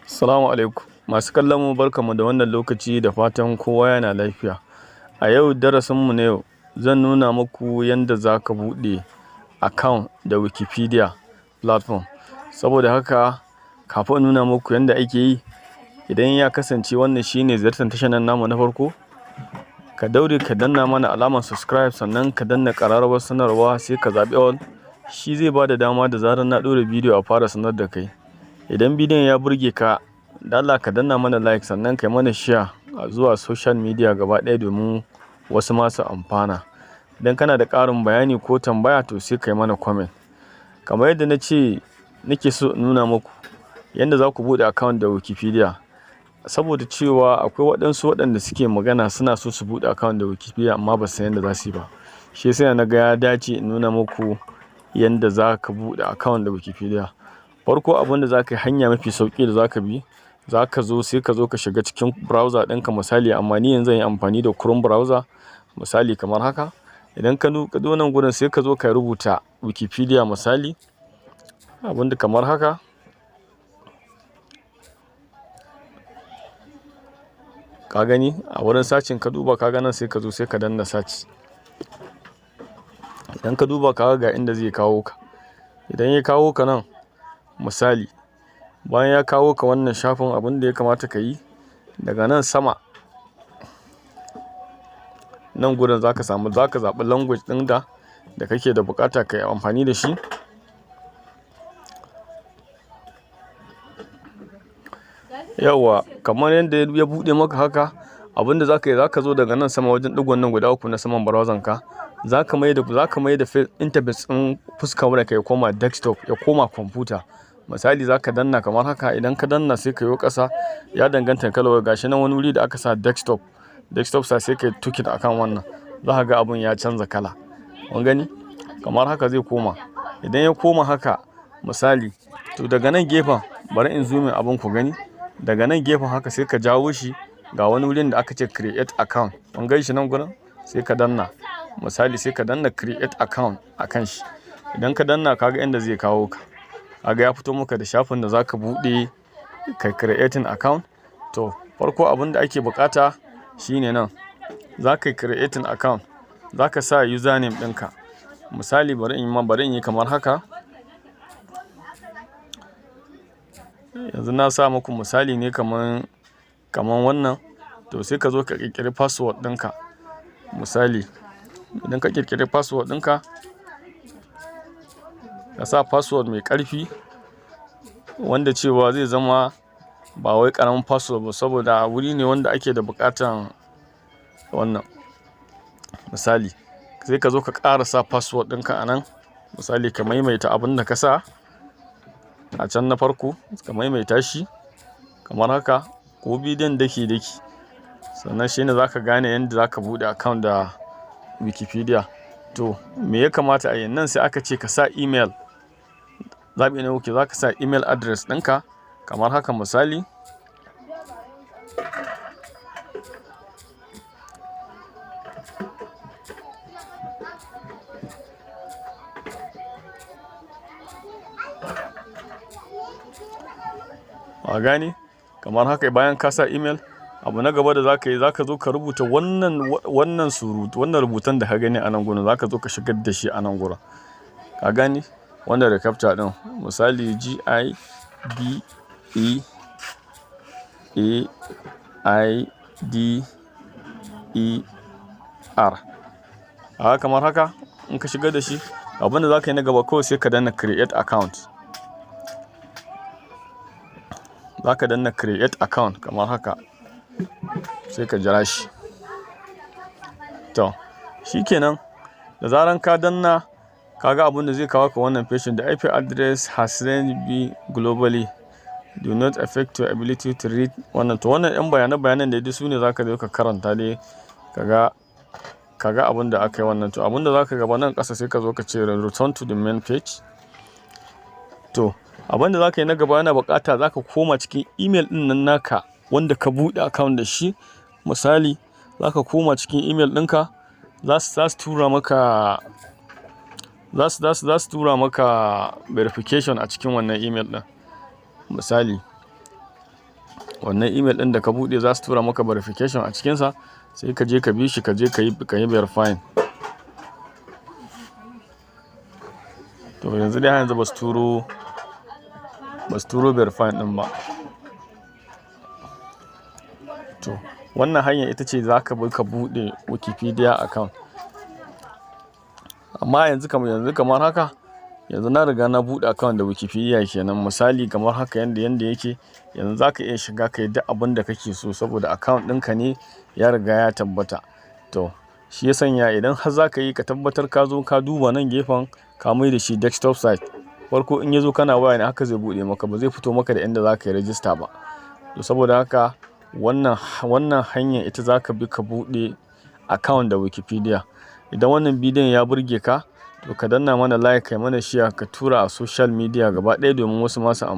Assalamu alaikum. Masu kallon mu barkamu da wannan lokaci da fatan kowa yana lafiya. A yau darasinmu na yau zan nuna muku yadda za ka buɗe account da Wikipedia platform. Saboda haka kafin in nuna muku yadda ake yi, idan ya kasance wannan shine ziyartar tashar nan namu na farko, ka daure ka danna mana alamar subscribe, sannan ka danna ƙararrawar sanarwa sai ka zaɓi all. Shi zai ba da dama da zarar na ɗora bidiyo a fara sanar da kai. Idan bidiyon ya burge ka, da Allah ka danna mana like, sannan kai mana share zuwa social media gaba ɗaya domin wasu masu amfana. Idan kana da ƙarin bayani ko tambaya to sai kai mana comment. Kamar yadda na ce nake so in nuna muku yadda za ku buɗe account da Wikipedia. Saboda cewa akwai waɗansu waɗanda suke magana suna so su buɗe account da Wikipedia amma ba su san yadda za su yi ba. Shi yasa na ga ya dace in nuna muku yadda za ka buɗe account da Wikipedia. Farko abin da za ka yi, hanya mafi sauƙi da za ka bi, za ka zo sai ka zo ka shiga cikin browser ɗinka. Misali, amma ni yanzu zan yi amfani da Chrome browser, misali kamar haka. Idan ka zo nan gurin sai ka zo ka rubuta Wikipedia, misali abin da kamar haka. Ka gani a wurin sacin ka duba, ka ga nan sai ka zo sai ka danna search. Idan ka duba ka ga inda zai kawo ka. Idan ya kawo ka nan, misali bayan ya kawo ka wannan shafin, abin da ya kamata ka yi, daga nan sama nan gurin za ka zaɓi language ɗin da kake da buƙata ka yi amfani da shi. Yawwa, kamar yadda ya buɗe maka haka, abin da za ka yi, za ka zo daga nan sama wajen ɗigon nan guda uku na saman browser ka, za ka mai da interface ɗin fuskar wayarka ya koma desktop, ya koma kwamfuta. Misali za ka danna kamar haka. Idan ka danna sai ka yi ƙasa, ya danganta kalawar. Gashi nan wani wuri da aka sa desktop sai ka yi tukin akan wannan, za ka ga abun ya canza kala. Kun gani kamar haka zai koma. Idan ya koma haka, misali, to daga nan gefen bari in zoom abin ku gani. Daga nan gefen haka sai ka jawo shi ga wani wurin da aka ce create account. Kun gan shi nan gurin, sai ka danna, misali sai ka danna create account akan shi. Idan ka danna ka ga inda zai kawo ka. Kaga ya fito maka da shafin da zaka buɗe kai creating account. To farko abin da ake bukata shine nan za ka yi creating account, za ka sa username ɗinka. Misali bari in yi kamar haka. Yanzu na sa muku misali ne kamar wannan. To sai ka zo ka ƙirƙiri password ɗinka. Misali idan ka ƙirƙiri password ɗinka, ka sa password mai ƙarfi wanda cewa zai zama ba wai ƙaramin password ba, saboda wuri ne wanda ake da buƙatan wannan. Misali sai ka zo ka ƙara sa password ɗinka a nan. Misali ka maimaita abin da ka sa a can na farko, ka maimaita shi kamar haka, ko bidiyon daki. Sannan shine za ka gane yadda za ka buɗe account da Wikipedia. To me ya kamata a yi nan? Sai aka ce ka sa email. Zaɓi ne kuke, za ka sa email address ɗinka kamar haka. Misali a gani kamar haka. Bayan ka sa email, abu na gaba da za ka yi, za ka zo ka rubuta wannan rubutun da ka gani a nan gurin. Za ka zo ka shigar da shi a nan gurin. Ka gani wannan recaptcha ɗin, misali GIBEAIDER. Haka kamar haka. In ka shigar da shi, abin da za ka yi na gaba kawai sai ka danna create account. Za ka danna create account kamar haka, sai ka jira shi. To shikenan, da zaran ka danna ka ga abin da zai kawo ka wannan page. The IP address has been globally, do not affect your ability to read. Wannan yan bayanan da su ne za ka zo ka karanta dai ka ga abin da aka yi wannan. To abin da za ka gaba nan ƙasa sai ka zo ka ce return to the main page. To abin da za ka yi na gaba, yana buƙata za ka koma cikin email ɗin nan naka wanda ka buɗe account da shi. Misali za ka koma cikin email ɗinka, za su tura maka verification a cikin wannan email ɗin. Misali wannan email ɗin da ka buɗe za su tura maka verification a cikinsa, sai ka je ka bi shi, ka je ka yi verifying. To yanzu dai yanzu ba su turo verifying ɗin ba. To wannan hanya ita ce za ka bi ka buɗe Wikipedia account. Amma yanzu kamar haka, yanzu na riga na buɗe account da Wikipedia kenan. Misali kamar haka yanda yake, yanzu za ka iya shiga ka yi duk abin da kake so saboda account ɗinka ne ya riga ya tabbata. To shi ya sanya idan har za ka yi, ka tabbatar ka zo ka duba nan gefen ka mai da shi desktop site. Farko in ya zo kana waya ne haka zai buɗe maka, ba zai fito maka da inda za ka yi register ba. To saboda haka wannan hanyar ita za ka bi ka buɗe account da Wikipedia. Idan wannan bidiyon ya burge ka, to ka danna mana like, kai mana share, ka tura a social media gaba ɗaya domin wasu masu amfani.